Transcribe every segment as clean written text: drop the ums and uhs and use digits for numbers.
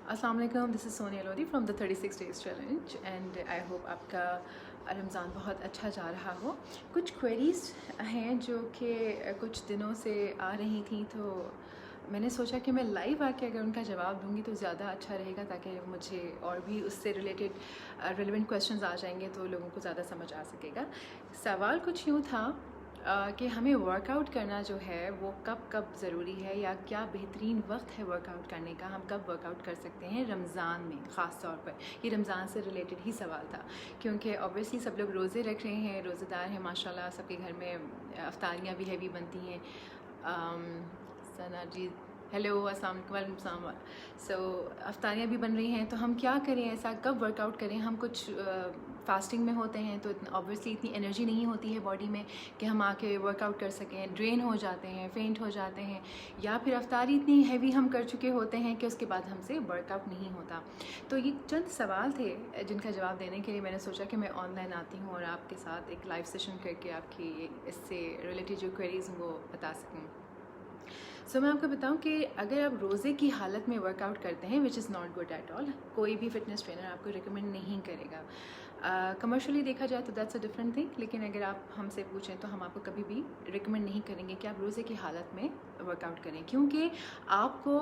अस्सलाम वालेकुम, this is Sonia Lodhi from the 36 days challenge and I hope आपका रमज़ान बहुत अच्छा जा रहा हो। कुछ क्वेरीज़ हैं जो कि कुछ दिनों से आ रही थी, तो मैंने सोचा कि मैं लाइव आके अगर उनका जवाब दूंगी तो ज़्यादा अच्छा रहेगा, ताकि मुझे और भी उससे रिलेटेड रेलेवेंट क्वेश्चंस आ जाएंगे तो लोगों को ज़्यादा समझ आ सकेगा। सवाल कुछ यूँ था कि हमें वर्कआउट करना जो है वो कब कब ज़रूरी है, या क्या बेहतरीन वक्त है वर्कआउट करने का, हम कब वर्कआउट कर सकते हैं रमज़ान में ख़ास तौर पर। ये रमज़ान से रिलेटेड ही सवाल था, क्योंकि ऑब्वियसली सब लोग रोज़े रख रहे हैं, रोज़ेदार हैं माशाल्लाह, सबके घर में अफ्तारियाँ भी हैवी बनती हैं। सना जी हेलो, अस्सलाम वालेकुम। सो अफ्तारियाँ भी बन रही हैं, तो हम क्या करें, ऐसा कब वर्कआउट करें। हम कुछ फास्टिंग में होते हैं तो ऑब्वियसली इतनी एनर्जी नहीं होती है बॉडी में कि हम आके वर्कआउट कर सकें, ड्रेन हो जाते हैं, फेंट हो जाते हैं, या फिर अफ्तारी इतनी हैवी हम कर चुके होते हैं कि उसके बाद हमसे वर्कआउट नहीं होता। तो ये चंद सवाल थे जिनका जवाब देने के लिए मैंने सोचा कि मैं ऑनलाइन आती हूँ और आपके साथ एक लाइव सेशन करके आपकी इससे रिलेटेड जो क्वेरीज वो बता सकूँ। सो मैं आपको बताऊं कि अगर आप रोज़े की हालत में वर्कआउट करते हैं, which is not good at all, कोई भी फिटनेस ट्रेनर आपको रिकमेंड नहीं करेगा। कमर्शियली देखा जाए तो दैट्स अ डिफरेंट थिंग, लेकिन अगर आप हमसे पूछें तो हम आपको कभी भी रिकमेंड नहीं करेंगे कि आप रोज़े की हालत में वर्कआउट करें, क्योंकि आपको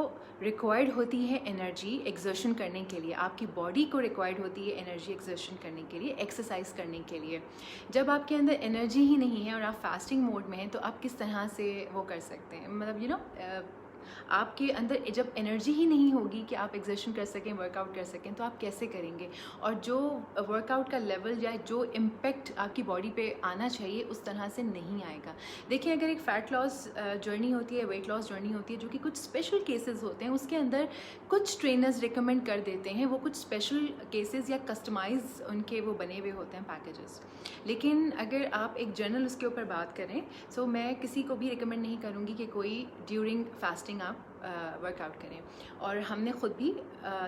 रिक्वायर्ड होती है एनर्जी एक्सर्शन करने के लिए, आपकी बॉडी को रिक्वायर्ड होती है एनर्जी एक्सर्शन करने के लिए, एक्सरसाइज करने के लिए। जब आपके अंदर एनर्जी ही नहीं है और आप फास्टिंग मोड में हैं, तो आप किस तरह से वो कर सकते हैं, मतलब आपके अंदर जब एनर्जी ही नहीं होगी कि आप एक्सर्शन कर सकें, वर्कआउट कर सकें, तो आप कैसे करेंगे। और जो वर्कआउट का लेवल या जो इम्पेक्ट आपकी बॉडी पे आना चाहिए उस तरह से नहीं आएगा। देखिए, अगर एक फ़ैट लॉस जर्नी होती है, वेट लॉस जर्नी होती है, जो कि कुछ स्पेशल केसेस होते हैं, उसके अंदर कुछ ट्रेनर्स रिकमेंड कर देते हैं, वो कुछ स्पेशल केसेस या कस्टमाइज उनके वो बने हुए होते हैं पैकेजेस। लेकिन अगर आप एक जनरल उसके ऊपर बात करें, सो मैं किसी को भी रिकमेंड नहीं करूँगी कि कोई ड्यूरिंग फास्टिंग आप वर्कआउट करें। और हमने ख़ुद भी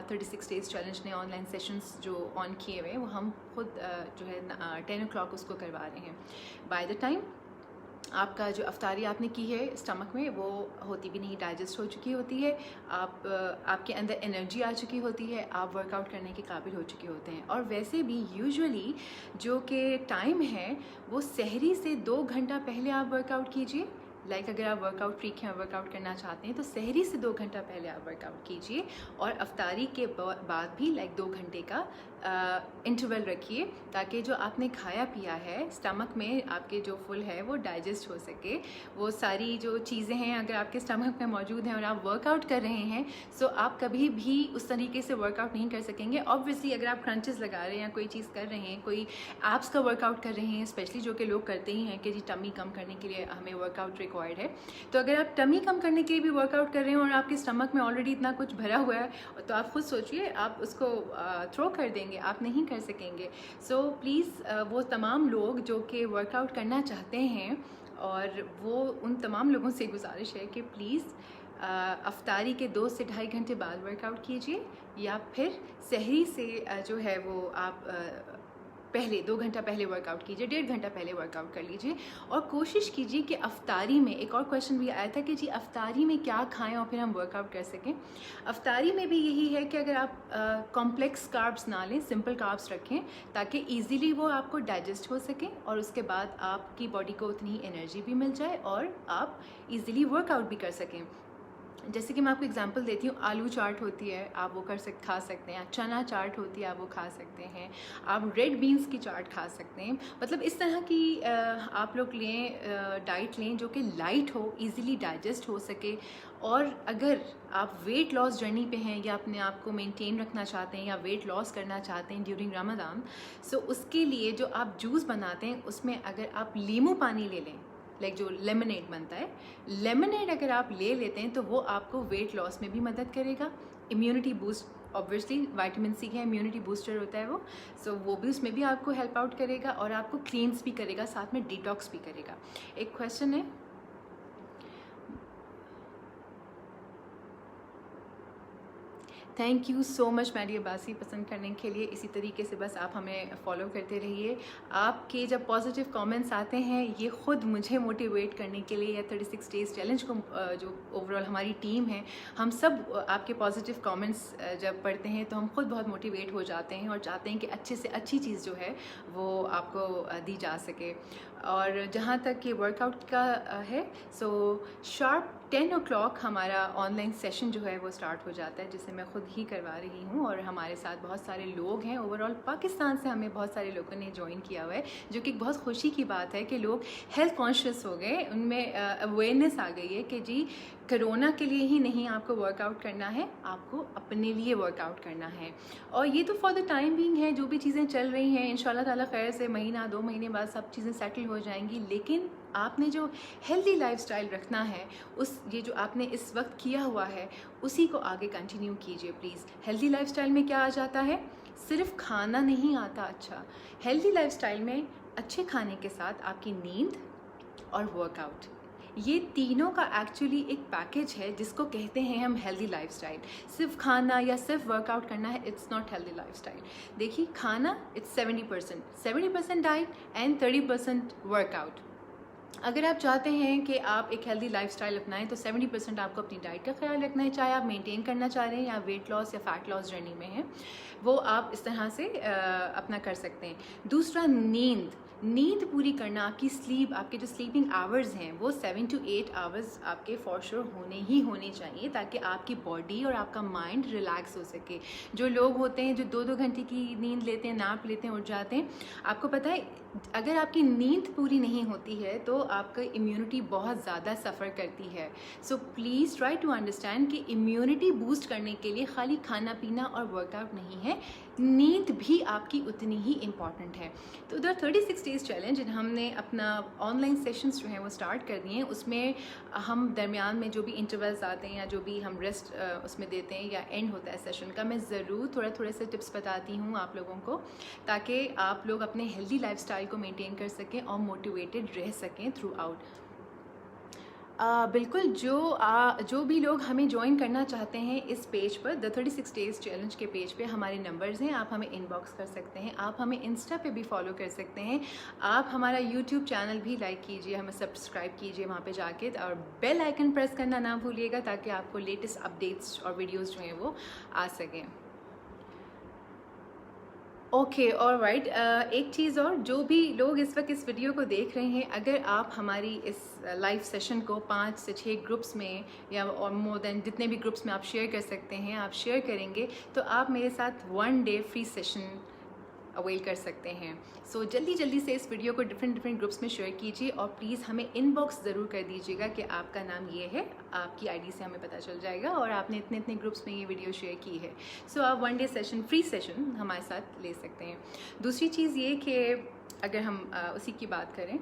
36 डेज़ चैलेंज ने ऑनलाइन सेशंस जो ऑन किए हुए हैं, वो हम खुद जो है 10 o'clock उसको करवा रहे हैं। बाय द टाइम आपका जो अफ्तारी आपने की है स्टमक में, वो होती भी नहीं, डाइजेस्ट हो चुकी होती है, आपके अंदर एनर्जी आ चुकी होती है, आप वर्कआउट करने के काबिल हो चुके होते हैं। और वैसे भी यूजुअली जो कि टाइम है वो सहरी से 2 घंटा पहले आप वर्कआउट कीजिए। अगर आप वर्कआउट फ्रीक हैं, वर्कआउट करना चाहते हैं, तो सहरी से 2 घंटा पहले आप वर्कआउट कीजिए, और अफ्तारी के बाद भी 2 घंटे का इंटरवल रखिए, ताकि जो आपने खाया पिया है स्टमक में आपके जो फुल है वो डाइजेस्ट हो सके। वो सारी जो चीज़ें हैं अगर आपके स्टमक में मौजूद हैं और आप वर्कआउट कर रहे हैं, सो आप कभी भी उस तरीके से वर्कआउट नहीं कर सकेंगे। ऑब्वियसली अगर आप क्रंचेस लगा रहे हैं या कोई चीज़ कर रहे हैं, कोई एप्स का वर्कआउट कर रहे हैं, स्पेशली जो कि लोग करते ही हैं कि जी टमी कम करने के लिए हमें वर्कआउट रिक्वायर्ड है, तो अगर आप टमी कम करने के लिए भी वर्कआउट कर रहे हैं और आपके स्टमक में ऑलरेडी इतना कुछ भरा हुआ है, तो आप खुद सोचिए, आप उसको थ्रो कर देंगे, आप नहीं कर सकेंगे। सो प्लीज़ वो तमाम लोग जो कि वर्कआउट करना चाहते हैं, और वो उन तमाम लोगों से गुजारिश है कि प्लीज़ अफ्तारी के 2 से ढाई घंटे बाद वर्कआउट कीजिए, या फिर सहरी से जो है वो आप पहले 2 घंटा पहले वर्कआउट कीजिए, 1.5 घंटा पहले वर्कआउट कर लीजिए। और कोशिश कीजिए कि अफ्तारी में, एक और क्वेश्चन भी आया था कि जी अफ्तारी में क्या खाएं और फिर हम वर्कआउट कर सकें। अफ्तारी में भी यही है कि अगर आप कॉम्प्लेक्स कार्ब्स ना लें, सिंपल कार्ब्स रखें, ताकि ईज़िली वो आपको डाइजेस्ट हो सकें, और उसके बाद आपकी बॉडी को उतनी ही एनर्जी भी मिल जाए और आप ईज़िली वर्कआउट भी कर सकें। जैसे कि मैं आपको एग्जांपल देती हूँ, आलू चाट होती है, आप वो खा सकते हैं, चना चाट होती है, आप वो खा सकते हैं, आप रेड बीन्स की चाट खा सकते हैं। मतलब इस तरह की आप लोग लें, डाइट लें जो कि लाइट हो, इजीली डाइजेस्ट हो सके। और अगर आप वेट लॉस जर्नी पे हैं, या अपने आप को मेंटेन रखना चाहते हैं, या वेट लॉस करना चाहते हैं ड्यूरिंग रमज़ान, सो उसके लिए जो आप जूस बनाते हैं उसमें अगर आप नींबू पानी ले लें, जो लेमनेड बनता है, लेमनेड अगर आप ले लेते हैं तो वो आपको वेट लॉस में भी मदद करेगा। Immunity boost, obviously vitamin C है, इम्यूनिटी बूस्टर होता है वो, सो वो भी उसमें भी आपको हेल्प आउट करेगा, और आपको क्लींस भी करेगा, साथ में डिटॉक्स भी करेगा। एक क्वेश्चन है, thank you so much Maddy Abbasi पसंद करने के लिए। इसी तरीके से बस आप हमें फॉलो करते रहिए। आपके जब पॉजिटिव कमेंट्स आते हैं ये ख़ुद मुझे मोटिवेट करने के लिए, या 36 डेज़ चैलेंज को जो ओवरऑल हमारी टीम है, हम सब आपके पॉजिटिव कमेंट्स जब पढ़ते हैं तो हम खुद बहुत मोटिवेट हो जाते हैं और चाहते हैं कि अच्छे से अच्छी चीज़ जो है वो आपको दी जा सके। और जहाँ तक कि वर्कआउट का है, सो शार्प 10 o'clock हमारा ऑनलाइन सेशन जो है वो स्टार्ट हो जाता है, जिसे मैं ख़ुद ही करवा रही हूँ। और हमारे साथ बहुत सारे लोग हैं, ओवरऑल पाकिस्तान से हमें बहुत सारे लोगों ने ज्वाइन किया हुआ है, जो कि बहुत खुशी की बात है कि लोग हेल्थ कॉन्शियस हो गए, उनमें अवेयरनेस आ गई है कि जी कोरोना के लिए ही नहीं आपको वर्कआउट करना है, आपको अपने लिए वर्कआउट करना है। और ये तो फॉर द टाइम बीइंग है, जो भी चीज़ें चल रही हैं इंशाल्लाह ताला खैर से महीना 2 महीने बाद सब चीज़ें सेटल हो जाएंगी। लेकिन आपने जो हेल्दी लाइफस्टाइल रखना है, उस ये जो आपने इस वक्त किया हुआ है उसी को आगे कंटिन्यू कीजिए प्लीज़। हेल्दी लाइफस्टाइल में क्या आ जाता है? सिर्फ खाना नहीं आता अच्छा। हेल्दी लाइफस्टाइल में अच्छे खाने के साथ आपकी नींद और वर्कआउट, ये तीनों का एक्चुअली एक पैकेज है जिसको कहते हैं हम हेल्दी लाइफस्टाइल। सिर्फ खाना या सिर्फ वर्कआउट करना है, इट्स नॉट हेल्दी लाइफस्टाइल। देखिए खाना इट्स 70% डाइट एंड 30% वर्कआउट। अगर आप चाहते हैं कि आप एक हेल्दी लाइफस्टाइल अपनाएं तो 70% आपको अपनी डाइट का ख्याल रखना है, चाहे आप मेंटेन करना चाह रहे हैं या वेट लॉस या फैट लॉस जर्नी में हैं, वो आप इस तरह से अपना कर सकते हैं। दूसरा, नींद पूरी करना, आपकी स्लीप, आपके जो स्लीपिंग आवर्स हैं वो 7 to 8 आवर्स आपके फॉर श्योर होने चाहिए, ताकि आपकी बॉडी और आपका माइंड रिलैक्स हो सके। जो लोग होते हैं जो 2-2 घंटे की नींद लेते हैं, नैप लेते हैं, उठ जाते हैं, आपको पता है अगर आपकी नींद पूरी नहीं होती है तो आपका इम्यूनिटी बहुत ज़्यादा सफ़र करती है। So please try to understand कि इम्यूनिटी बूस्ट करने के लिए खाली खाना पीना और वर्कआउट नहीं है, नींद भी आपकी उतनी ही इम्पॉर्टेंट है। तो उधर 36 डेज़ चैलेंज हमने अपना ऑनलाइन सेशंस जो हैं वो स्टार्ट कर दिए हैं। उसमें हम दरमियान में जो भी इंटरवल्स आते हैं या जो भी हम रेस्ट उसमें देते हैं या एंड होता है सेशन का, मैं ज़रूर थोड़े से टिप्स बताती हूँ आप लोगों को, ताकि आप लोग अपने हेल्दी लाइफस्टाइल को मेंटेन कर सकें और मोटिवेटेड रह सकें थ्रू आउट। बिल्कुल, जो भी लोग हमें ज्वाइन करना चाहते हैं इस पेज पर, द 36 डेज़ चैलेंज के पेज पे हमारे नंबर्स हैं, आप हमें इनबॉक्स कर सकते हैं, आप हमें इंस्टा पे भी फॉलो कर सकते हैं, आप हमारा यूट्यूब चैनल भी लाइक कीजिए, हमें सब्सक्राइब कीजिए वहाँ पे जाके, और बेल आइकन प्रेस करना ना भूलिएगा ताकि आपको लेटेस्ट अपडेट्स और वीडियोज़ जो हैं वो आ सकें। Okay, alright. एक चीज़ और, जो भी लोग इस वक्त इस वीडियो को देख रहे हैं, अगर आप हमारी इस लाइव सेशन को 5 से 6 ग्रुप्स में या और मोर देन जितने भी ग्रुप्स में आप शेयर कर सकते हैं, आप शेयर करेंगे तो आप मेरे साथ 1 डे फ्री सेशन अवेल कर सकते हैं। सो जल्दी से इस वीडियो को डिफरेंट ग्रुप्स में शेयर कीजिए और प्लीज़ हमें इनबॉक्स ज़रूर कर दीजिएगा कि आपका नाम ये है, आपकी आईडी से हमें पता चल जाएगा और आपने इतने ग्रुप्स में ये वीडियो शेयर की है। सो आप 1 डे सेशन, फ्री सेशन हमारे साथ ले सकते हैं। दूसरी चीज़ ये कि अगर हम उसी की बात करें,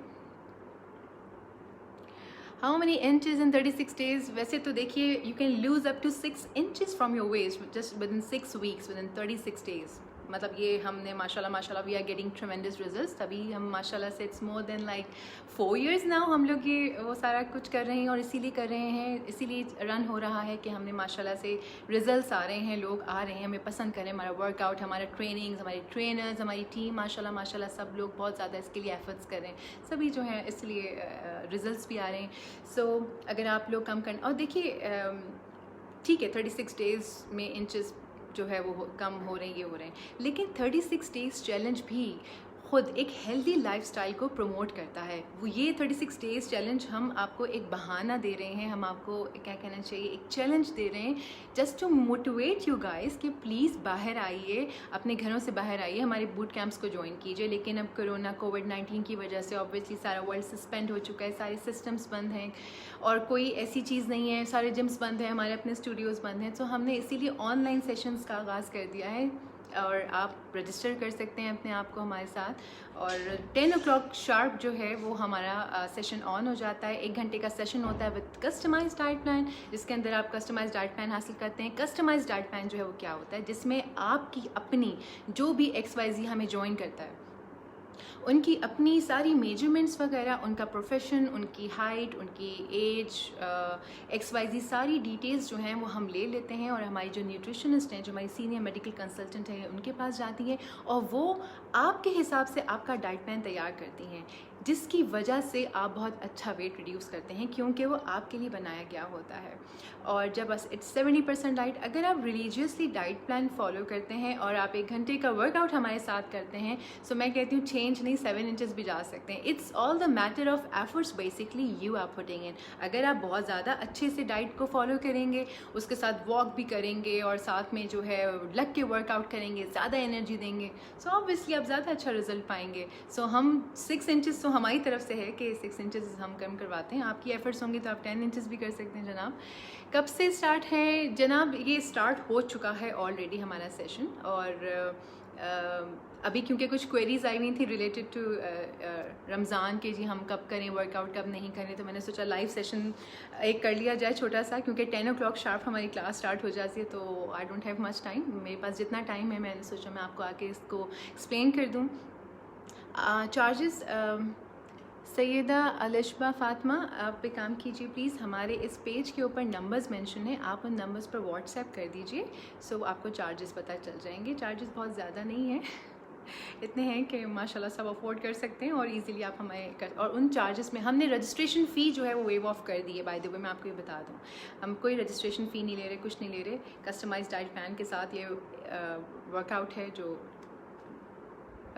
how many inches in 36 days, वैसे तो देखिए you can lose up to 6 inches from your waist just within 6 weeks, within 36 days. मतलब ये हमने माशाल्लाह we are getting tremendous results, तभी हम माशाल्लाह से it's more than like 4 years now हम लोग ये वो सारा कुछ कर रहे हैं और इसीलिए कर रहे हैं, इसीलिए रन हो रहा है कि हमने माशाल्लाह से रिजल्ट्स आ रहे हैं, लोग आ रहे हैं, हमें पसंद करें हमारा वर्कआउट, हमारा ट्रेनिंग्स, हमारे ट्रेनर्स, हमारी टीम, माशाल्लाह सब लोग बहुत ज़्यादा इसके लिए एफर्ट्स कर रहे हैं, सभी जो हैं इसलिए रिजल्ट्स भी आ रहे हैं। सो अगर आप लोग कम करना, और देखिए ठीक है 36 डेज़ में इंचेस जो है वो कम हो रहे हैं, ये हो रहे हैं, लेकिन 36 डेज़ चैलेंज भी खुद एक हेल्दी लाइफस्टाइल को प्रमोट करता है। वो ये 36 डेज़ चैलेंज हम आपको एक बहाना दे रहे हैं, हम आपको क्या कहना चाहिए, एक चैलेंज दे रहे हैं just to motivate you guys कि प्लीज़ बाहर आइए, अपने घरों से बाहर आइए, हमारे बूट कैंप्स को ज्वाइन कीजिए। लेकिन अब कोरोना कोविड-19 की वजह से ऑब्वियसली सारा वर्ल्ड सस्पेंड हो चुका है, सारे सिस्टम्स बंद हैं और कोई ऐसी चीज़ नहीं है, सारे जिम्स बंद हैं, हमारे अपने स्टूडियोज़ बंद हैं। तो हमने इसीलिए ऑनलाइन सेशंस का आगाज़ कर दिया है और आप रजिस्टर कर सकते हैं अपने आप को हमारे साथ। और 10 o'clock शार्प जो है वो हमारा सेशन ऑन हो जाता है। 1 घंटे का सेशन होता है विद कस्टमाइज्ड डाइट प्लान, जिसके अंदर आप कस्टमाइज्ड डाइट प्लान हासिल करते हैं। कस्टमाइज्ड डाइट प्लान जो है वो क्या होता है, जिसमें आपकी अपनी जो भी XYZ हमें ज्वाइन करता है उनकी अपनी सारी मेजरमेंट्स वगैरह, उनका प्रोफेशन, उनकी हाइट, उनकी एज, XYZ सारी डिटेल्स जो हैं वो हम ले लेते हैं और हमारी जो न्यूट्रिशनिस्ट हैं, जो हमारी सीनियर मेडिकल कंसल्टेंट है, उनके पास जाती हैं और वो आपके हिसाब से आपका डाइट प्लान तैयार करती हैं, जिसकी वजह से आप बहुत अच्छा वेट रिड्यूस करते हैं क्योंकि वो आपके लिए बनाया गया होता है। और जब बस इट्स 70% डाइट, अगर आप रिलीजियसली डाइट प्लान फॉलो करते हैं और आप 1 घंटे का वर्कआउट हमारे साथ करते हैं, सो मैं कहती हूँ चेंज नहीं 7 इंचेस भी जा सकते हैं। It's all the matter of efforts basically you are putting in. अगर आप बहुत ज़्यादा अच्छे से डाइट को फॉलो करेंगे, उसके साथ वॉक भी करेंगे और साथ में जो है लग के वर्कआउट करेंगे, ज़्यादा एनर्जी देंगे, सो ऑब्वियसली आप ज़्यादा अच्छा रिजल्ट पाएंगे। सो हम 6 इंचेस तो हमारी तरफ से है कि 6 इंचेस हम कम करवाते हैं। आपकी एफर्ट्स होंगी तो आप 10 इंचेस भी कर सकते हैं जनाब। कब से स्टार्ट है जनाब? ये स्टार्ट हो चुका है ऑलरेडी हमारा सेशन, और अभी क्योंकि कुछ क्वेरीज आई हुई थी रिलेटेड टू रमज़ान के, जी हम कब करें वर्कआउट, कब नहीं करें, तो मैंने सोचा लाइव सेशन एक कर लिया जाए छोटा सा, क्योंकि 10 o'clock शार्प हमारी क्लास स्टार्ट हो जाती है। तो I don't have much time, मेरे पास जितना टाइम है मैंने सोचा मैं आपको आके इसको एक्सप्लेन कर दूँ। चार्जेस सैयदा अलिशबा फ़ातिमा, आप पे काम कीजिए प्लीज़, हमारे इस पेज के ऊपर नंबर्स मेंशन है, आप उन नंबर्स पर व्हाट्सएप कर दीजिए, सो आपको चार्जेस पता चल जाएंगे। चार्जेस बहुत ज़्यादा नहीं है इतने हैं कि माशाल्लाह सब अफोर्ड कर सकते हैं और इजीली आप हमें कर, और उन चार्जेस में हमने रजिस्ट्रेशन फ़ी जो है वो वेव ऑफ कर दी है। बाय द वे मैं आपको ये बता दूँ, हम कोई रजिस्ट्रेशन फ़ी नहीं ले रहे, कुछ नहीं ले रहे। कस्टमाइज्ड डाइट प्लान के साथ ये वर्कआउट है जो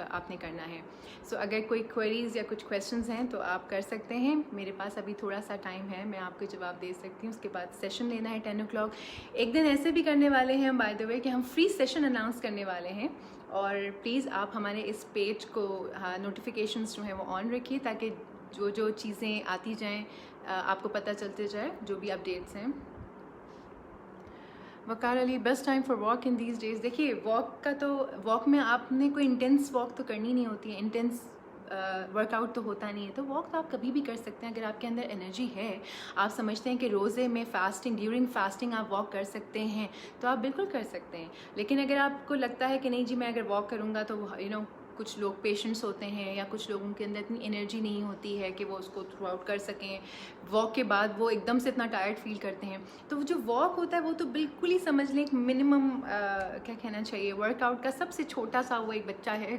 आपने करना है। सो अगर कोई क्वेरीज़ या कुछ क्वेश्चंस हैं तो आप कर सकते हैं। मेरे पास अभी थोड़ा सा टाइम है, मैं आपको जवाब दे सकती हूँ। उसके बाद सेशन लेना है 10 o'clock। एक दिन ऐसे भी करने वाले हैं बाय द वे कि हम फ्री सेशन अनाउंस करने वाले हैं, और प्लीज़ आप हमारे इस पेज को नोटिफिकेशंस जो हैं वो ऑन रखिए, ताकि जो जो चीज़ें आती जाएँ आपको पता चलते जाए, जो भी अपडेट्स हैं। Waqar Ali, best time for walk in these days. देखिए वॉक का तो, वॉक में आपने कोई इंटेंस वॉक तो करनी नहीं होती है, इंटेंस वर्कआउट तो होता नहीं है, तो वॉक तो आप कभी भी कर सकते हैं। अगर आपके अंदर एनर्जी है, आप समझते हैं कि रोज़े में फास्टिंग, ड्यूरिंग फास्टिंग आप वॉक कर सकते हैं, तो आप बिल्कुल कर सकते हैं। लेकिन अगर आपको लगता है कि नहीं जी मैं अगर वॉक करूँगा तो कुछ लोग पेशेंट्स होते हैं या कुछ लोगों के अंदर इतनी एनर्जी नहीं होती है कि वो उसको थ्रू आउट कर सकें, वॉक के बाद वो एकदम से इतना टायर्ड फील करते हैं, तो वो जो वॉक होता है वो तो बिल्कुल ही समझ लें एक मिनिमम क्या कहना चाहिए, वर्कआउट का सबसे छोटा सा वो एक बच्चा है।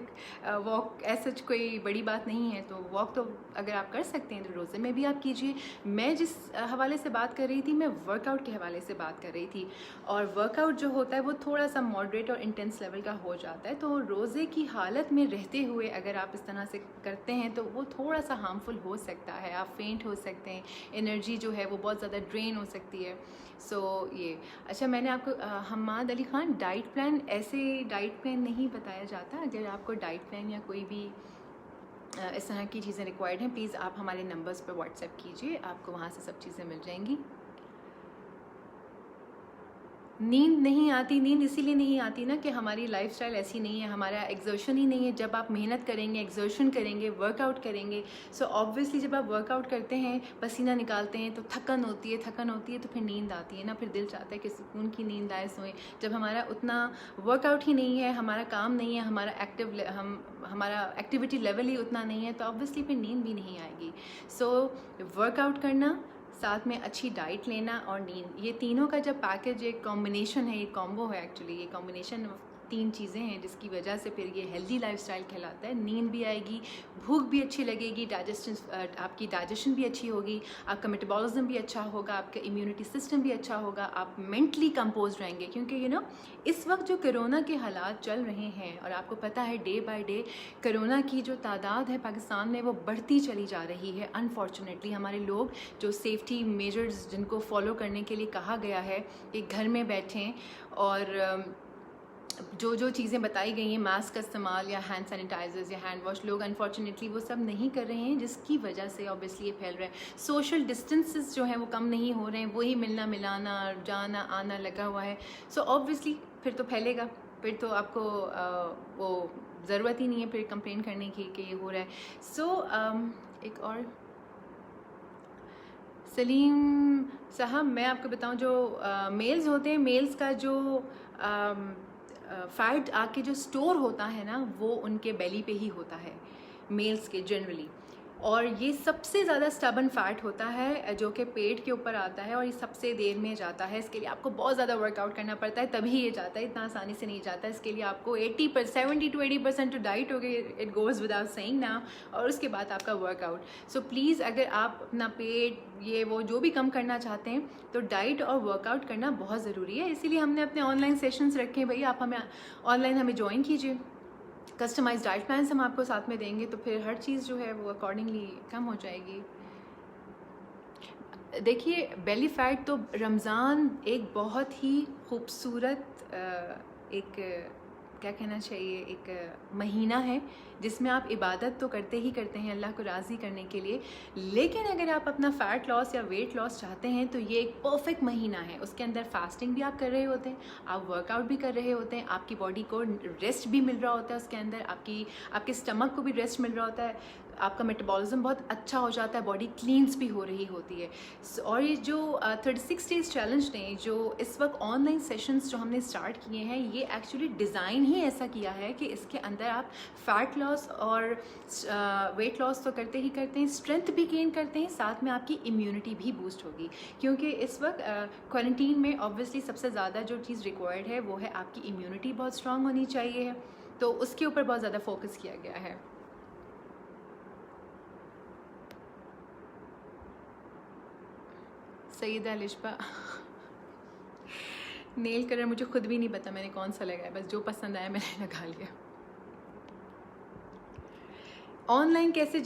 वॉक ऐसा कोई बड़ी बात नहीं है, तो वॉक तो अगर आप कर सकते हैं तो रोज़े में भी आप कीजिए। मैं जिस हवाले से बात कर रही थी, मैं वर्कआउट के हवाले से बात कर रही थी, और वर्कआउट जो होता है वो थोड़ा सा मॉडरेट और इंटेंस लेवल का हो जाता है। तो रोज़े की हालत में रहते हुए अगर आप इस तरह से करते हैं तो वो थोड़ा सा हार्मफुल हो सकता है, आप फेंट हो सकते हैं, एनर्जी जो है वो बहुत ज़्यादा ड्रेन हो सकती है। सो ये अच्छा, मैंने आपको हम्माद अली ख़ान, डाइट प्लान, ऐसे डाइट प्लान नहीं बताया जाता। अगर आपको डाइट प्लान या कोई भी इस तरह की चीज़ें रिक्वायर्ड हैं, प्लीज़ आप हमारे नंबर्स पर व्हाट्सएप कीजिए, आपको वहाँ से सब चीज़ें मिल जाएंगी। नींद नहीं आती, नींद इसीलिए नहीं आती ना कि हमारी लाइफस्टाइल ऐसी नहीं है, हमारा एक्सर्शन ही नहीं है। जब आप मेहनत करेंगे, एक्सर्शन करेंगे, वर्कआउट करेंगे, सो ऑब्वियसली जब आप वर्कआउट करते हैं, पसीना निकालते हैं, तो थकन होती है, तो फिर नींद आती है ना, फिर दिल चाहता है कि सुकून की नींद आए, सोएं। जब हमारा उतना वर्कआउट ही नहीं है, हमारा काम नहीं है, हमारा एक्टिविटी लेवल ही उतना नहीं है, तो ऑब्वियसली फिर नींद भी नहीं आएगी। सो वर्कआउट करना, साथ में अच्छी डाइट लेना और नींद, ये तीनों का जब पैकेज, एक कॉम्बिनेशन है, ये कॉम्बो है एक्चुअली, ये कॉम्बिनेशन 3 चीज़ें हैं जिसकी वजह से फिर ये हेल्दी लाइफस्टाइल कहलाता है। नींद भी आएगी, भूख भी अच्छी लगेगी, आपकी डाइजेशन भी अच्छी होगी, आपका मेटाबॉलिज्म भी अच्छा होगा, आपका इम्यूनिटी सिस्टम भी अच्छा होगा, आप मेंटली कंपोज रहेंगे। क्योंकि इस वक्त जो कोरोना के हालात चल रहे हैं, और आपको पता है डे बाय डे कोरोना की जो तादाद है पाकिस्तान में वो बढ़ती चली जा रही है। अनफॉर्चुनेटली हमारे लोग जो सेफ्टी मेजर्स जिनको फॉलो करने के लिए कहा गया है कि घर में बैठें, और जो जो चीज़ें बताई गई हैं, मास्क का इस्तेमाल या हैंड सैनिटाइजर्स या हैंड वॉश, लोग अनफॉर्चुनेटली वो सब नहीं कर रहे हैं, जिसकी वजह से ऑब्वियसली ये फैल रहा है। सोशल डिस्टेंसेस जो हैं वो कम नहीं हो रहे हैं, वही मिलना मिलाना, जाना आना लगा हुआ है। सो ऑब्वियसली फिर तो फैलेगा, फिर तो आपको वो ज़रूरत ही नहीं है फिर कंप्लेन करने की कि ये हो रहा है। सो एक और सलीम साहब, मैं आपको बताऊं, जो मेल्स होते हैं, मेल्स का जो फैट आके जो स्टोर होता है ना वो उनके बेली पे ही होता है, मेल्स के जनरली। और ये सबसे ज़्यादा स्टबन फैट होता है जो कि पेट के ऊपर आता है और ये सबसे देर में जाता है। इसके लिए आपको बहुत ज़्यादा वर्कआउट करना पड़ता है तभी ये जाता है, इतना आसानी से नहीं जाता। इसके लिए आपको 70 to 80% तो डाइट हो गई, इट गोज़ विदाउट सेइंग ना, और उसके बाद आपका वर्कआउट। सो प्लीज़ अगर आप अपना पेट ये वो जो भी कम करना चाहते हैं तो डाइट और वर्कआउट करना बहुत ज़रूरी है। इसीलिए हमने अपने ऑनलाइन सेशंस रखे हैं भाई, आप हमें ऑनलाइन हमें ज्वाइन कीजिए, कस्टमाइज डाइट प्लान्स हम आपको साथ में देंगे, तो फिर हर चीज़ जो है वो अकॉर्डिंगली कम हो जाएगी। देखिए बेली फैट तो रमज़ान एक बहुत ही खूबसूरत एक क्या कहना चाहिए एक महीना है जिसमें आप इबादत तो करते ही करते हैं अल्लाह को राज़ी करने के लिए, लेकिन अगर आप अपना फ़ैट लॉस या वेट लॉस चाहते हैं तो ये एक परफेक्ट महीना है। उसके अंदर फास्टिंग भी आप कर रहे होते हैं, आप वर्कआउट भी कर रहे होते हैं, आपकी बॉडी को रेस्ट भी मिल रहा होता है, उसके अंदर आपके स्टमक को भी रेस्ट मिल रहा होता है, आपका मेटाबॉलिज्म बहुत अच्छा हो जाता है, बॉडी क्लींस भी हो रही होती है। और ये जो 36 डेज़ चैलेंज ने जो इस वक्त ऑनलाइन सेशंस जो हमने स्टार्ट किए हैं, ये एक्चुअली डिज़ाइन ही ऐसा किया है कि इसके अंदर आप फैट लॉस और वेट लॉस तो करते ही करते हैं, स्ट्रेंथ भी गेन करते हैं, साथ में आपकी इम्यूनिटी भी बूस्ट होगी। क्योंकि इस वक्त क्वारंटीन में ऑब्वियसली सबसे ज़्यादा जो चीज़ रिक्वायर्ड है वो है आपकी इम्यूनिटी बहुत स्ट्रांग होनी चाहिए, तो उसके ऊपर बहुत ज़्यादा फोकस किया गया है। सईदा लिशबा नेल कलर मुझे खुद भी नहीं पता मैंने कौन सा लगाया, बस जो पसंद आया मैंने लगा लिया। ऑनलाइन कैसे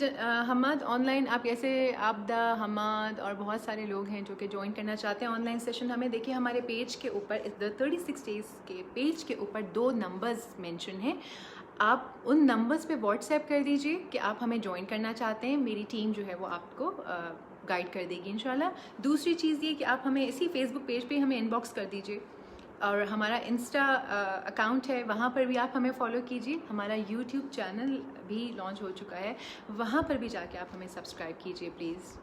हमाद ऑनलाइन आप कैसे आबदा हमाद और बहुत सारे लोग हैं जो कि ज्वाइन करना चाहते हैं ऑनलाइन सेशन हमें। देखिए हमारे पेज के ऊपर द 36 डेज़ के पेज के ऊपर 2 नंबर्स मेंशन हैं, आप उन नंबर्स पे व्हाट्सएप कर दीजिए कि आप हमें ज्वाइन करना चाहते हैं, मेरी टीम जो है वो आपको गाइड कर देगी इंशाल्लाह। दूसरी चीज़ ये कि आप हमें इसी फेसबुक पेज पे हमें इनबॉक्स कर दीजिए, और हमारा इंस्टा अकाउंट है वहाँ पर भी आप हमें फॉलो कीजिए, हमारा यूट्यूब चैनल भी लॉन्च हो चुका है, वहाँ पर भी जाके आप हमें सब्सक्राइब कीजिए प्लीज़।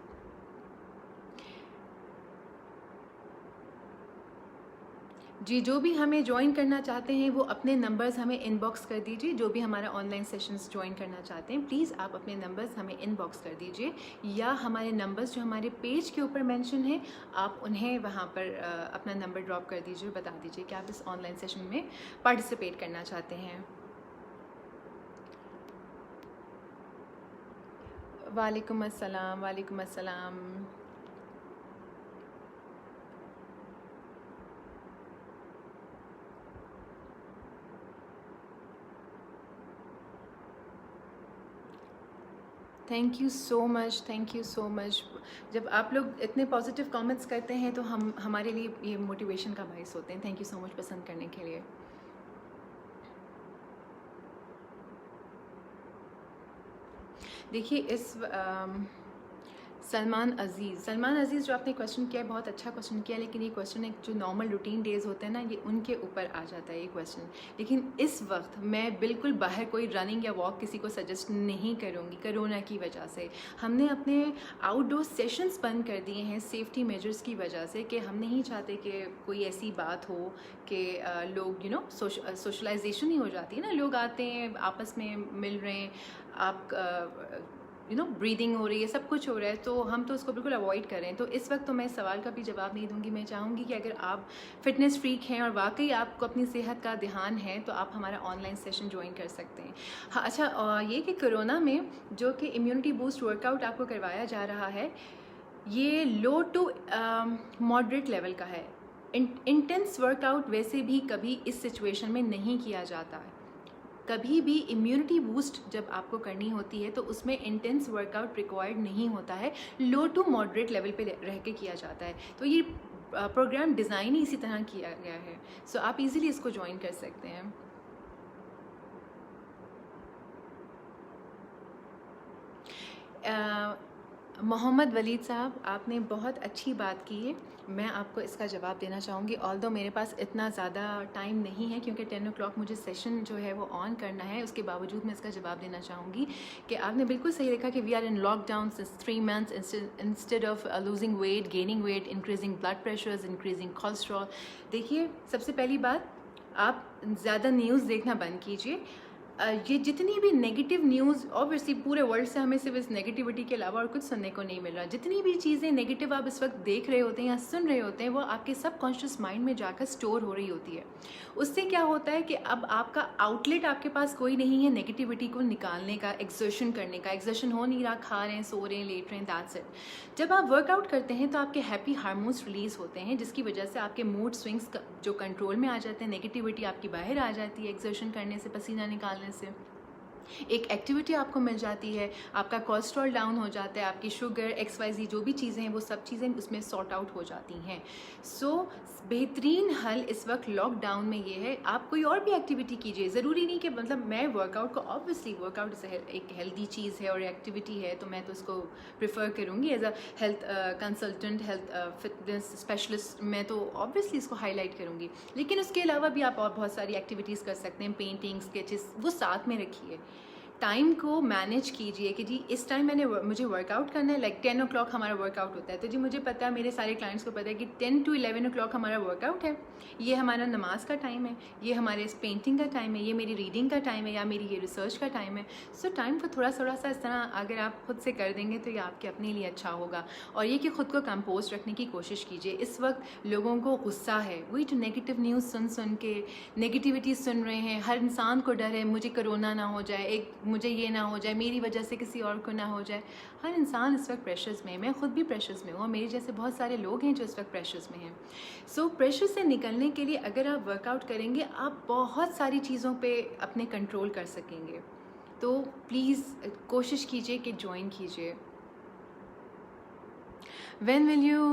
जी जो भी हमें ज्वाइन करना चाहते हैं वो अपने नंबर्स हमें इनबॉक्स कर दीजिए, जो भी हमारा ऑनलाइन सेशंस ज्वाइन करना चाहते हैं प्लीज़ आप अपने नंबर्स हमें इनबॉक्स कर dीजिए, या हमारे नंबर्स जो हमारे पेज के ऊपर मेंशन है आप उन्हें वहाँ पर अपना नंबर ड्रॉप कर दीजिए, बता दीजिए कि आप इस ऑनलाइन सेशन में पार्टिसिपेट करना चाहते हैं। वालेकुम अस्सलाम, वालेकुम अस्सलाम। Thank you so much, thank you so much. जब आप लोग इतने पॉजिटिव कमेंट्स करते हैं तो हमारे लिए ये मोटिवेशन का बाइस होते हैं। थैंक यू सो मच पसंद करने के लिए। देखिए इस सलमान अज़ीज़ जो आपने क्वेश्चन किया है बहुत अच्छा क्वेश्चन किया, लेकिन ये क्वेश्चन एक जो नॉर्मल रूटीन डेज़ होते हैं ना ये उनके ऊपर आ जाता है ये क्वेश्चन। लेकिन इस वक्त मैं बिल्कुल बाहर कोई रनिंग या वॉक किसी को सजेस्ट नहीं करूँगी कोरोना की वजह से। हमने अपने आउटडोर सेशंस बंद कर दिए हैं सेफ्टी मेजर्स की वजह से, कि हम नहीं चाहते कि कोई ऐसी बात हो कि लोग सोशलाइजेशन ही हो जाती है ना, लोग आते हैं आपस में मिल रहे हैं, आप ब्रीदिंग हो रही है, सब कुछ हो रहा है, तो हम तो उसको बिल्कुल अवॉइड करें। तो इस वक्त तो मैं इस सवाल का भी जवाब नहीं दूंगी। मैं चाहूँगी कि अगर आप फिटनेस फ्रीक हैं और वाकई आपको अपनी सेहत का ध्यान है तो आप हमारा ऑनलाइन सेशन ज्वाइन कर सकते हैं। हाँ अच्छा, ये कि कोरोना में जो कि इम्यूनिटी बूस्ट वर्कआउट आपको करवाया जा रहा है ये लो टू मॉडरेट लेवल का है। इंटेंस वर्कआउट वैसे भी कभी इस सिचुएशन में नहीं किया जाता है। कभी भी इम्यूनिटी बूस्ट जब आपको करनी होती है तो उसमें इंटेंस वर्कआउट रिक्वायर्ड नहीं होता है, लो टू मॉडरेट लेवल पे रह के किया जाता है। तो ये प्रोग्राम डिज़ाइन ही इसी तरह किया गया है, सो आप इजीली इसको ज्वाइन कर सकते हैं। मोहम्मद वलीद साहब आपने बहुत अच्छी बात की है, मैं आपको इसका जवाब देना चाहूँगी। ऑल्दो मेरे पास इतना ज़्यादा टाइम नहीं है क्योंकि 10 o'clock मुझे सेशन जो है वो ऑन करना है, उसके बावजूद मैं इसका जवाब देना चाहूँगी कि आपने बिल्कुल सही लिखा कि we are in lockdown since 3 months instead of losing weight, gaining weight, increasing blood pressures, increasing cholesterol. देखिए सबसे पहली बात आप ज़्यादा न्यूज़ देखना बंद कीजिए। ये जितनी भी नेगेटिव न्यूज़, ऑब्वियसली पूरे वर्ल्ड से हमें सिर्फ इस नेगेटिविटी के अलावा और कुछ सुनने को नहीं मिल रहा। जितनी भी चीज़ें नेगेटिव आप इस वक्त देख रहे होते हैं या सुन रहे होते हैं, वो आपके सबकॉन्शियस माइंड में जाकर स्टोर हो रही होती है। उससे क्या होता है कि अब आपका आउटलेट आपके पास कोई नहीं है नेगेटिविटी को निकालने का, एक्सर्शन करने का। एक्सर्शन हो नहीं रहा, खा रहे हैं, सो रहे हैं, लेट रहे हैं, दैट्स इट। जब आप वर्कआउट करते हैं तो आपके हैप्पी हार्मोन्स रिलीज होते हैं, जिसकी वजह से आपके मूड स्विंग्स जो कंट्रोल में आ जाते हैं, नेगेटिविटी आपकी बाहर आ जाती है एक्सर्शन करने से, पसीना निकालने से। एक एक्टिविटी आपको मिल जाती है, आपका कोलेस्ट्रॉल डाउन हो जाता है, आपकी शुगर XYZ जो भी चीज़ें हैं वो सब चीज़ें उसमें सॉर्ट आउट हो जाती हैं। सो बेहतरीन हल इस वक्त लॉकडाउन में ये है, आप कोई और भी एक्टिविटी कीजिए। ज़रूरी नहीं कि मतलब मैं वर्कआउट को, ऑब्वियसली वर्कआउट एक हेल्दी चीज़ है और एक्टिविटी है, तो मैं तो उसको प्रेफर करूँगी as a health consultant, health fitness specialist. मैं तो ऑब्वियसली इसको हाईलाइट करूँगी, लेकिन उसके अलावा भी आप और बहुत सारी एक्टिविटीज़ कर सकते हैं। पेंटिंग, स्केचेस, वो साथ में रखिए। टाइम को मैनेज कीजिए कि जी इस टाइम मुझे वर्कआउट करना है। लाइक 10 o'clock हमारा वर्कआउट होता है, तो जी मुझे पता है, मेरे सारे क्लाइंट्स को पता है कि 10 to 11 o'clock हमारा वर्कआउट है। ये हमारा नमाज का टाइम है, ये हमारे इस पेंटिंग का टाइम है, ये मेरी रीडिंग का टाइम है, या मेरी ये रिसर्च का टाइम है। सो टाइम को थोड़ा सा इस तरह अगर आप खुद से कर देंगे तो ये आपके अपने लिए अच्छा होगा। और ये कि खुद को कंपोज रखने की कोशिश कीजिए। इस वक्त लोगों को गुस्सा है, वही तो नेगेटिव न्यूज़ सुन के नेगेटिविटी सुन रहे हैं। हर इंसान को डर है, मुझे कोरोना ना हो जाए, मुझे ये ना हो जाए, मेरी वजह से किसी और को ना हो जाए। हर इंसान इस वक्त प्रेशर्स में है, मैं खुद भी प्रेशर्स में हूँ और मेरे जैसे बहुत सारे लोग हैं जो इस वक्त प्रेशर्स में हैं। सो प्रेशर से निकलने के लिए अगर आप वर्कआउट करेंगे, आप बहुत सारी चीज़ों पे अपने कंट्रोल कर सकेंगे। तो प्लीज़ कोशिश कीजिए कि ज्वाइन कीजिए। When will you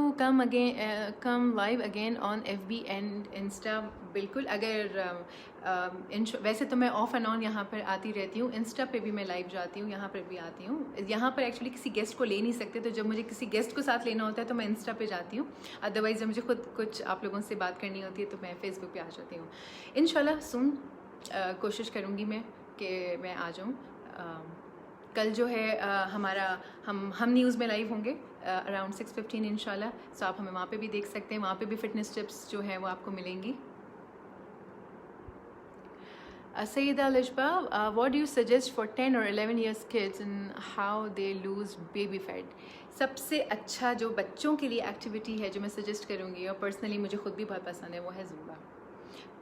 come live again on FB and Insta? बिल्कुल, अगर वैसे तो मैं ऑफ एंड ऑन यहाँ पर आती रहती हूँ। इंस्टा पे भी मैं लाइव जाती हूँ, यहाँ पर भी आती हूँ। यहाँ पर एक्चुअली किसी गेस्ट को ले नहीं सकते, तो जब मुझे किसी गेस्ट को साथ लेना होता है तो मैं इंस्टा पे जाती हूँ। अदरवाइज़ जब मुझे खुद कुछ आप लोगों से बात करनी होती है तो मैं फेसबुक पे आ जाती हूँ। इंशाल्लाह सुन कोशिश करूँगी मैं कि मैं आ जाऊँ। कल जो है हमारा हम न्यूज़ में लाइव होंगे अराउंड 6:15 इंशाल्लाह। सो आप हमें वहाँ पे भी देख सकते हैं, वहाँ पे भी फ़िटनेस टिप्स जो हैं वो आपको मिलेंगी। Sayyida Alishba, what do you suggest for 10 or 11 years kids and how they lose baby fat? सबसे अच्छा जो बच्चों के लिए एक्टिविटी है जो मैं सजेस्ट करूँगी, और पर्सनली मुझे खुद भी बहुत पसंद है, वो है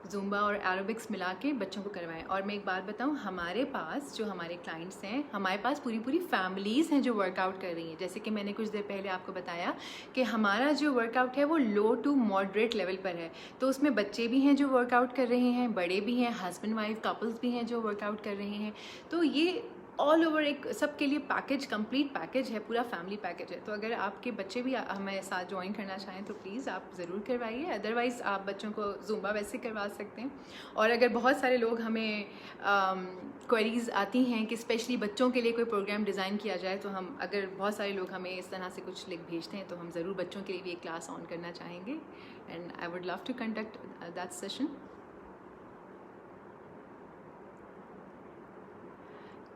ज़ुम्बा और एरोबिक्स मिला के बच्चों को करवाएं। और मैं एक बात बताऊं, हमारे पास जो हमारे क्लाइंट्स हैं, हमारे पास पूरी फैमिलीज़ हैं जो वर्कआउट कर रही हैं। जैसे कि मैंने कुछ देर पहले आपको बताया कि हमारा जो वर्कआउट है वो लो टू मॉडरेट लेवल पर है, तो उसमें बच्चे भी हैं जो वर्कआउट कर रहे हैं, बड़े भी हैं, हस्बैंड वाइफ कपल्स भी हैं जो वर्कआउट कर रहे हैं। तो ये ऑल ओवर एक सबके लिए पैकेज, कंप्लीट पैकेज है, पूरा फैमिली पैकेज है। तो अगर आपके बच्चे भी हमें साथ ज्वाइन करना चाहें तो प्लीज़ आप ज़रूर करवाइए। अदरवाइज़ आप बच्चों को ज़ुम्बा वैसे करवा सकते हैं। और अगर बहुत सारे लोग हमें क्वेरीज़ आती हैं कि स्पेशली बच्चों के लिए कोई प्रोग्राम डिज़ाइन किया जाए, तो हम, अगर बहुत सारे लोग हमें इस तरह से कुछ लिख भेजते हैं तो हम ज़रूर बच्चों के लिए भी एक क्लास ऑन करना चाहेंगे। And I would love to conduct that session.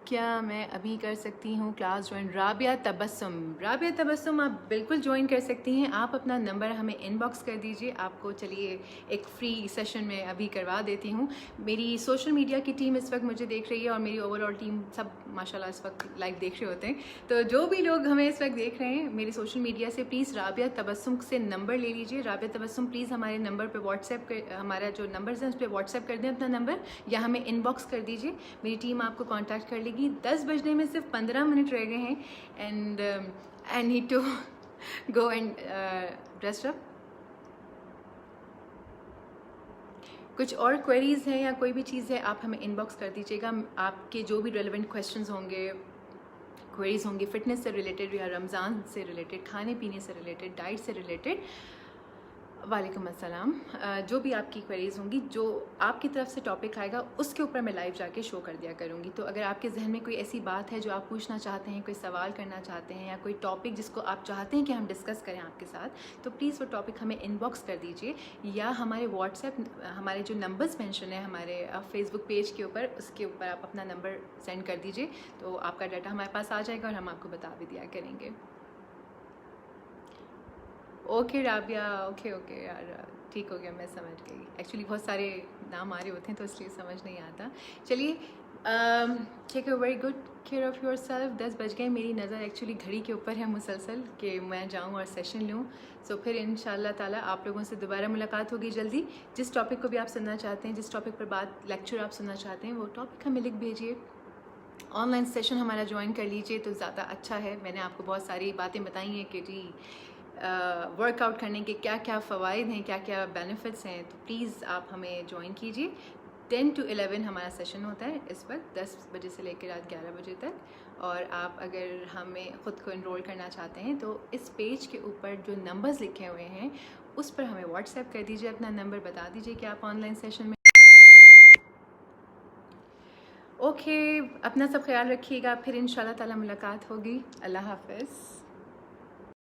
क्या मैं अभी कर सकती हूँ क्लास ज्वाइन? राबिया तबस्सुम आप बिल्कुल ज्वाइन कर सकती हैं। आप अपना नंबर हमें इनबॉक्स कर दीजिए, आपको चलिए एक फ्री सेशन में अभी करवा देती हूँ। मेरी सोशल मीडिया की टीम इस वक्त मुझे देख रही है और मेरी ओवरऑल टीम सब माशाल्लाह इस वक्त लाइव देख रहे होते हैं। तो जो भी लोग हमें इस वक्त देख रहे हैं मेरी सोशल मीडिया से, प्लीज़ राबिया तबस्सुम से नंबर ले लीजिए। राबिया तबस्सुम प्लीज़ हमारे नंबर पर व्हाट्सएप कर, हमारा जो नंबर है उस पर व्हाट्सएप कर दें अपना नंबर, या हमें इनबॉक्स कर दीजिए। मेरी टीम आपको कॉन्टैक्ट कर लेगी। 10 बजने में सिर्फ 15 मिनट रह गए हैं and I need to go and dress up. कुछ और क्वेरीज़ हैं या कोई भी चीज़ है आप हमें इनबॉक्स कर दीजिएगा। आपके जो भी रेलेवेंट क्वेश्चंस होंगे, क्वेरीज़ होंगी फिटनेस से रिलेटेड या रमज़ान से रिलेटेड, खाने पीने से रिलेटेड, डाइट से रिलेटेड, वालेकुम अस्सलाम, जो भी आपकी क्वेरीज़ होंगी, जो आपकी तरफ से टॉपिक आएगा उसके ऊपर मैं लाइव जाके शो कर दिया करूँगी। तो अगर आपके जहन में कोई ऐसी बात है जो आप पूछना चाहते हैं, कोई सवाल करना चाहते हैं, या कोई टॉपिक जिसको आप चाहते हैं कि हम डिस्कस करें आपके साथ, तो प्लीज़ वो टॉपिक हमें इनबॉक्स कर दीजिए, या हमारे व्हाट्सएप, हमारे जो नंबर्स मेंशन है हमारे फेसबुक पेज के ऊपर, उसके ऊपर आप अपना नंबर सेंड कर दीजिए, तो आपका डाटा हमारे पास आ जाएगा और हम आपको बता भी दिया करेंगे। ओके राबिया, ओके ओके यार, ठीक हो गया, मैं समझ गई। एक्चुअली बहुत सारे नाम आ रहे होते हैं तो इसलिए समझ नहीं आता। चलिए, take a very good care of yourself. 10 बज गए, मेरी नज़र एक्चुअली घड़ी के ऊपर है मुसलसल कि मैं जाऊँ और सेशन लूँ। सो फिर इंशाल्लाह ताला आप लोगों से दोबारा मुलाकात होगी जल्दी। जिस टॉपिक को भी आप सुनना चाहते हैं, जिस टॉपिक पर बात लेक्चर आप सुनना चाहते हैं, वो टॉपिक हमें लिख भेजिए। ऑनलाइन सेशन हमारा ज्वाइन कर लीजिए तो ज़्यादा अच्छा है। मैंने आपको बहुत सारी बातें बताई हैं कि जी वर्कआउट करने के क्या क्या फ़वाइद हैं, क्या क्या बेनिफिट्स हैं, तो प्लीज़ आप हमें ज्वाइन कीजिए। 10 to 11 हमारा सेशन होता है इस वक्त, 10 बजे से लेकर रात 11 बजे तक। और आप अगर हमें ख़ुद को इनरोल करना चाहते हैं तो इस पेज के ऊपर जो नंबर्स लिखे हुए हैं उस पर हमें व्हाट्सएप कर दीजिए, अपना नंबर बता दीजिए कि आप ऑनलाइन सेशन में। ओके, अपना सब ख्याल रखिएगा, फिर इंशाल्लाह ताला मुलाकात होगी। अल्लाह हाफ़िज़।